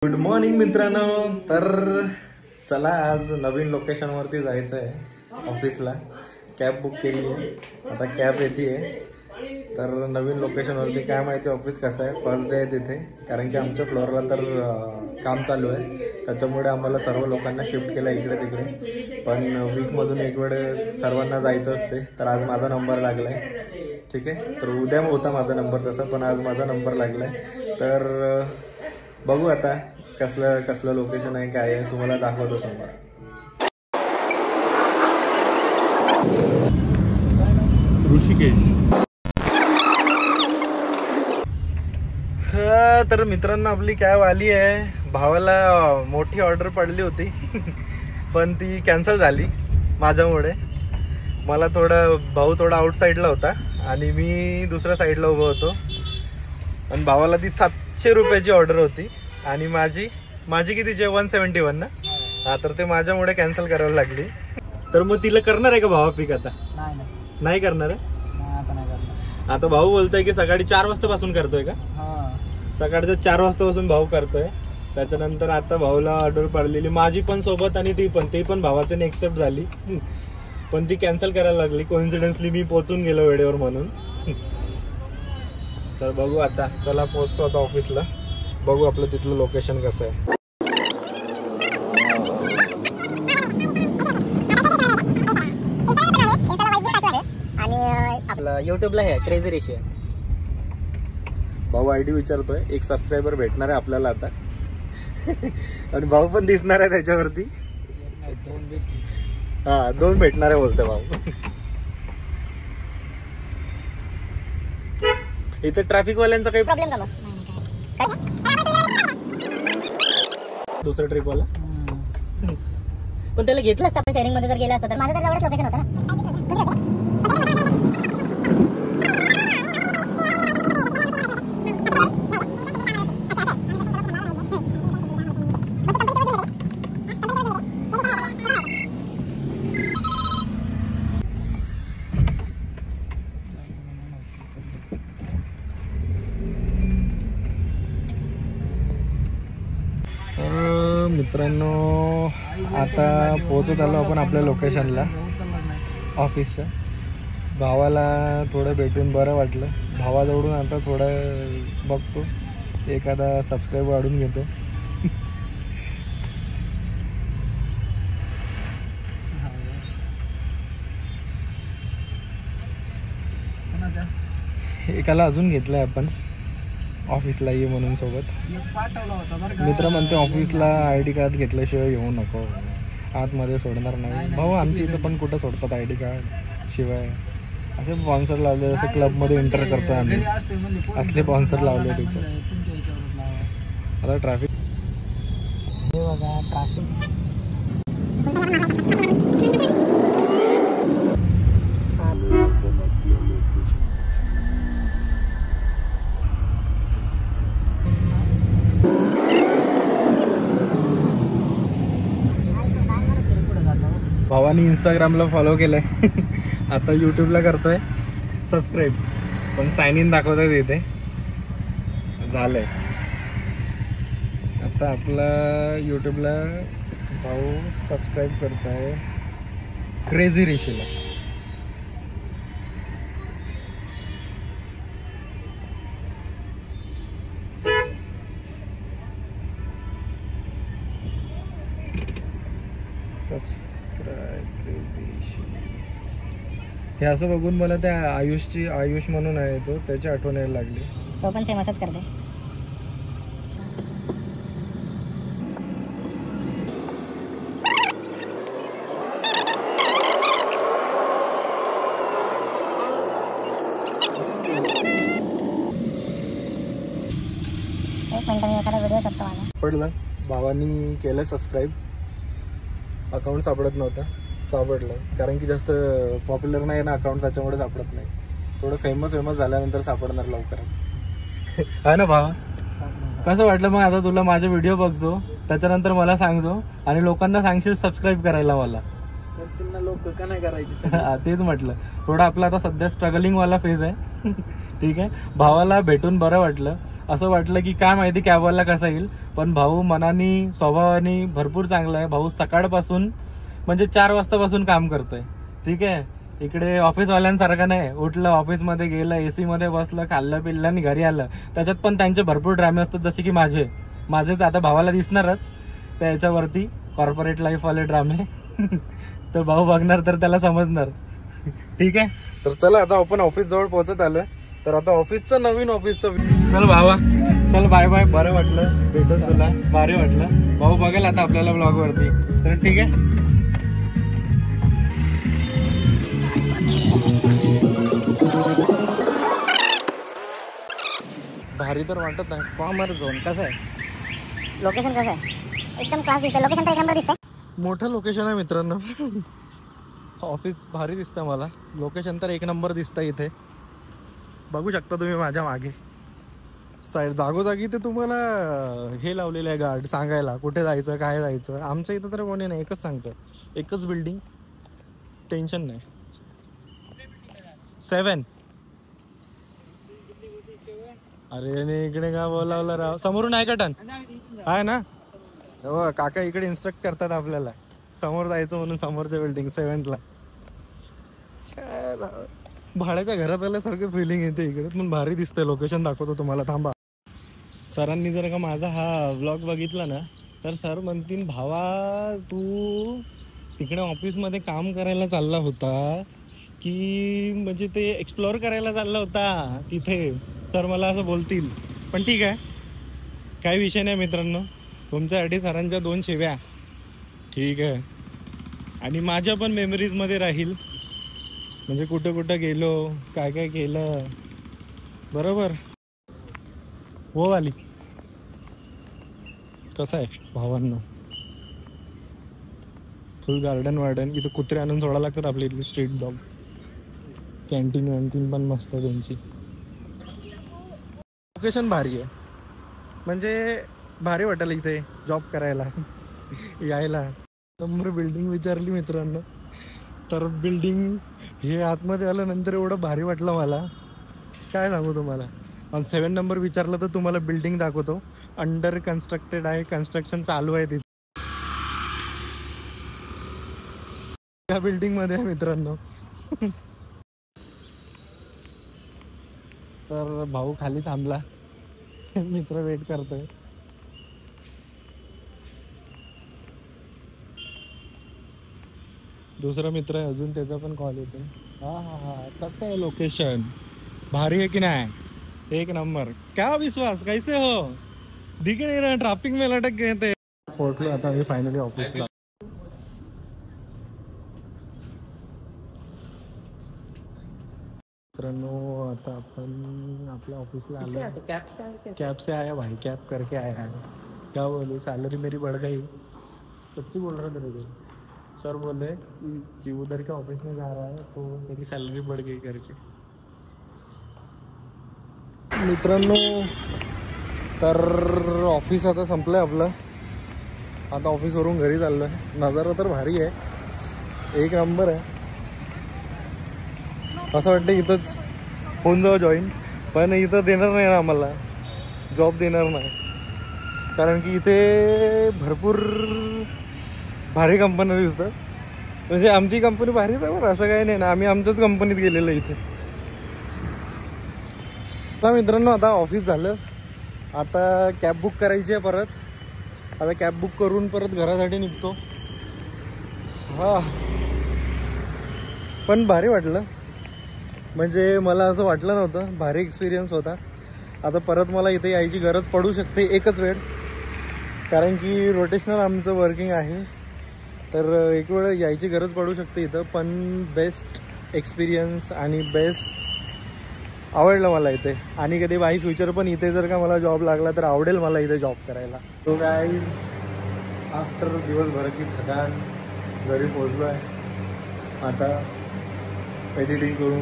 Good morning मित्रांनो. तर चला आज नवीन लोकेशन वरती जायचं आहे ऑफिसला. कॅब बुक केली आहे, आता कॅब येते. तर नवीन लोकेशन वरती काय माहिती ऑफिस कसं आहे. फर्स्ट डे आहे तिथे, कारण की आमच्या फ्लोअरला तर काम चालू आहे, त्याच्यामुळे आम्हाला सर्व लोकांना शिफ्ट केलं इकडे तिकडे. पण वीकमधून एक वेळ सर्वांना जायचं असते, तर आज माझा नंबर लागला आहे. ठीक आहे, तर उद्या होता माझा नंबर तसा, पण आज माझा नंबर लागला आहे. तर बघू आता कसलं लोकेशन आहे, काय आहे, तुम्हाला दाखवतो समोर. ऋषिकेश. तर मित्रांनो आपली कॅब आली आहे. भावाला मोठी ऑर्डर पडली होती पण ती कॅन्सल झाली माझ्यामुळे. मला भाऊ थोडा आउटसाईडला होता आणि मी दुसऱ्या साईडला उभा होतो. आणि भावाला ती 700 रुपयाची ऑर्डर होती आणि माझी कितीची 171 ना. हा, तर ते माझ्यामुळे कॅन्सल करायला लागली. तर मग तिला करणार आहे का भावा पिक? आता नाही करणार आहे. आता भाऊ बोलतोय की सकाळी 4 वाजतापासून करतोय का? सकाळच्या 4 वाजतापासून भाऊ करतोय. त्याच्यानंतर आता भाऊला ऑर्डर पडलेली माझी पण सोबत, आणि ती पण भावाच्याने एक्सेप्ट झाली, पण ती कॅन्सल करायला लागली. कोइन्सिडेंटली मी पोहोचून गेलो वेळेवर म्हणून. तर बघू आता, चला पोहोचतो आता ऑफिसला. बघू आपलं तिथलं लोकेशन कसं आहे. आणि आपलं युट्यूबला आहे क्रेझी ऋषी. भाऊ आयडी विचारतोय, 1 सबस्क्रायबर भेटणार आहे आपल्याला आता. आणि भाऊ पण दिसणार आहे त्याच्यावरती. हा, 2 भेटणार आहे बोलतोय भाऊ. इथे ट्रॅफिक वाल्यांचा काही प्रॉब्लेम का? दुसरा ट्रिप वाला पण त्याला घेतलं असतं आपण शेअरिंग मध्ये जर गेला असतं तर. माझं तर जवळच लोकेशन होतं ना. मित्रांनो आता पोहोचत आलो आपण आपल्या लोकेशनला ऑफिसच्या. भावाला थोडं भेटून बरं वाटलं. भावाजवळून आता थोडं बघतो, एखादा सबस्क्राईब वाढून घेतो. एकाला अजून घेतलंय आपण ऑफिसला ये म्हणून सोबत. मित्र म्हणते ऑफिसला ID कार्ड घेतल्याशिवाय येऊ नको, आतमध्ये सोडणार नाही. भाऊ आमच्या इथं पण कुठं सोडतात ID कार्ड शिवाय. असे स्पॉन्सर लावले, जसे क्लबमध्ये एंटर करतोय आम्ही, असले स्पॉन्सर लावले त्याच्यात. आता ट्रॅफिक भावानी इंस्टाग्रामला फॉलो केलंय. आता यूट्यूबला करतोय सबस्क्राईब, पण साइन इन दाखवतोय तिथे. झालंय आता आपला यूट्यूबला भाऊ सबस्क्राईब करताय क्रेझी ऋषीला. हे असं बघून मला त्या आयुष म्हणून आहे तो, त्याची आठवण यायला लागली. तो पण सेम असंच करते. एक मिनिट, मी एखादा व्हिडिओ करतो माझा. पडलं भावानी केलं सबस्क्राईब. अकाउंट सापडत नव्हतं, सापडलं. कारण की जास्त पॉप्युलर नाही ना अकाउंट, त्याच्यामुळे सापडत नाही. थोडं फेमस झाल्यानंतर सापडणार लवकरच. हा ना भावा, कसं वाटलं मग आता तुला? माझे व्हिडिओ बघतो, त्याच्यानंतर मला सांगतो आणि लोकांना सांगशील सबस्क्राईब करायला मला. करतील ना लोक, का नाही करायची तेच म्हटलं. थोडं आपलं आता सध्या स्ट्रगलिंग वाला फेज आहे. ठीक आहे. भावाला भेटून बरं वाटलं. असं वाटलं की काय माहिती कॅबवाला कसा येईल, पण भाऊ मनानी स्वभावानी भरपूर चांगला आहे. भाऊ सकाळपासून म्हणजे 4 वाजतापासून काम करतोय. ठीक आहे. इकडे ऑफिसवाल्यांसारखं नाही, उठलं ऑफिसमध्ये गेलं, एसी मध्ये बसलं, खाल्लं पिल्लं आणि घरी आलं. त्याच्यात पण त्यांचे भरपूर ड्रामे असतात, जसे की माझे तर आता भावाला दिसणारच त्याच्यावरती कॉर्पोरेट लाईफ वाले ड्रामे. तर भाऊ बघणार तर त्याला समजणार. ठीक आहे. तर चला आता आपण ऑफिस जवळ पोहोचत आलोय. तर आता ऑफिसचं नवीन ऑफिसचं चल भावा, चल बाय बाय. बरं वाटलं भेटून तुला, भारी वाटलं. भाऊ बघेल आता आपल्याला ब्लॉग वरती. तर ठीक आहे. भारी तर वाटत नाही. कॉमर्स झोन कसं आहे, लोकेशन कसं आहे, एकदम क्लास दिसतंय. लोकेशन तर एक नंबर दिसतंय. मोठं लोकेशन आहे मित्रांनो. ऑफिस भारी दिसतं मला. लोकेशन तर एक नंबर दिसतं. इथे बघू शकता तुम्ही माझ्या मागे साईड जागोजागी ते तुम्हाला हे लावलेलं आहे गार्ड, सांगायला कुठे जायचं काय जायचं. आमच्या इथं तर कोणी नाही, एकच सांगतं, एकच बिल्डिंग, टेन्शन नाही. 7 अरे इकडे का बोलावलं राव, समोरून आहे का टन आहे ना. हो काका इकडे इन्स्ट्रक्ट करतात आपल्याला समोर जायचं म्हणून, समोरच्या बिल्डिंग 7th ला. भाड्याच्या घरात आल्यासारखं फिलिंग येते इकडे. पण भारी दिसतंय. लोकेशन दाखवतो तुम्हाला, थांबा. सरांनी जर का माझा हा व्लॉग बघितला ना, तर सर म्हणतील भावा तू तिकडे ऑफिसमध्ये काम करायला चालला होता की म्हणजे ते एक्सप्लोअर करायला चालला होता तिथे, सर मला असं बोलतील. पण ठीक आहे, काही विषय नाही मित्रांनो. तुमच्यासाठी सरांच्या 2 शिव्या. ठीक आहे. आणि माझ्या पण मेमरीजमध्ये राहील, म्हणजे कुठं कुठं गेलो, काय काय केलं. बरोबर हो वाली. कसं आहे भावांनो, फुल गार्डन वार्डन. इथं कुत्रे आणून सोडायला लागतात आपल्या इथले स्ट्रीट डॉग. कॅन्टीन वॅन्टीन पण मस्त त्यांची. लोकेशन भारी आहे, म्हणजे भारी वाटेल इथे जॉब करायला यायला. नंबर बिल्डिंग विचारली मित्रांनो, तर बिल्डिंग हे आतमध्ये आल्यानंतर एवढं भारी वाटलं मला, काय सांगू तुम्हाला. आणि 7 नंबर विचारलं तर तुम्हाला बिल्डिंग दाखवतो. अंडर कन्स्ट्रक्टेड आहे, कन्स्ट्रक्शन चालू आहे तिथे. त्या बिल्डिंग मध्ये आहे मित्रांनो. तर भाऊ खाली थांबला, मित्र वेट करतोय. दुसरा मित्र आहे अजून, त्याचा पण कॉल येतोय. हा कसं आहे लोकेशन, भारी आहे की नाही, एक नंबर. क्या विश्वास, कैसे हो, दिख नहीं रहा, ट्रॅफिक में लटक गए थे. पोहोचलो आता मी फायनली ऑफिसला. मित्रांनो आता आपण आपल्या ऑफिसला आलो. कैब से आया भाई, कैब करके आया है. क्या बोले, सैलरी मेरी बढ़ गई. सच्ची बोल रहा तेरे को. सर बोले कि उधर के ऑफिस में जा रहा है तो मेरी सैलरी बढ़ गई करके. मित्रांनो तर ऑफिस आता संपलं आपलं. आता ऑफिसवरून घरी चाललो आहे. नजारा तर भारी आहे, एक नंबर आहे. असं वाटतं इथंच होऊन जाऊ जॉईन, पण इथं देणार नाही ना आम्हाला, जॉब देणार नाही. कारण की इथे भरपूर भारी कंपन्या दिसतात. म्हणजे आमची कंपनी भारीच आहे बरं, असं काही नाही ना. आम्ही आमच्याच कंपनीत गेलेलो इथे. आता मित्रांनो आता ऑफिस झालं. आता कॅब बुक करायची आहे परत. आता कॅब बुक करून परत घरासाठी निघतो. हा पण भारी वाटलं, म्हणजे मला असं वाटलं नव्हतं. भारी एक्सपिरियन्स होता. आता परत मला इथे यायची गरज पडू शकते एकच वेळ, कारण की रोटेशनल आमचं वर्किंग आहे. तर एक वेळ यायची गरज पडू शकते इथं. पण बेस्ट एक्सपिरियन्स आणि बेस्ट आवडलं मला इथे. आणि कधी बाय फ्युचर पण इथे जर का मला जॉब लागला तर आवडेल मला इथे जॉब करायला. तो गाईज आफ्टर दिवसभराची थकान घरी पोहोचलो आहे. आता एडिटिंग करून